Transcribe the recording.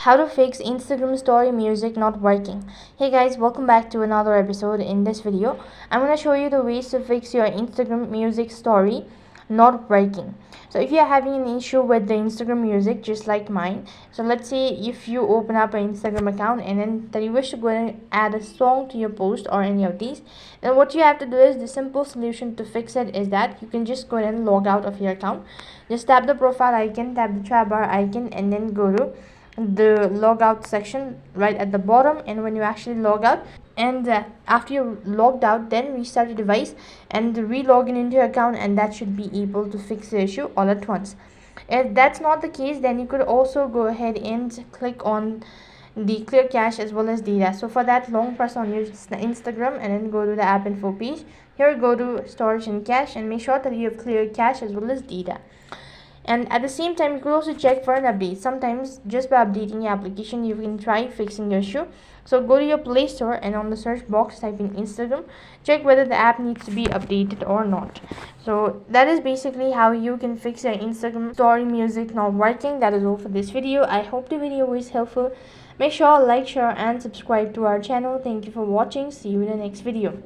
How to fix Instagram story music not working. Hey guys, welcome back to another episode. In this video I'm going to show you the ways to fix your Instagram music story not working. So if you're having an issue with the Instagram music just like mine, so let's say if you open up an Instagram account and then that you wish to go and add a song to your post or any of these, then what you have to do is the simple solution to fix it is that you can just go and log out of your account. Just tap the profile icon, tap the tab bar icon, and then go to the logout section right at the bottom. And when you actually log out and after you logged out, then restart your device and re-log in into your account, and that should be able to fix the issue all at once. If that's not the case, then you could also go ahead and click on the clear cache as well as data. So for that, long press on your Instagram and then go to the app info page. Here go to storage and cache and make sure that you have clear cache as well as data. And at the same time, you could also check for an update. Sometimes just by updating your application you can try fixing your issue. So go to your Play Store and on the search box type in Instagram, check whether the app needs to be updated or not. So that is basically how you can fix your Instagram story music not working. That is all for this video. I hope the video was helpful. Make sure to like, share and subscribe to our channel. Thank you for watching. See you in the next video.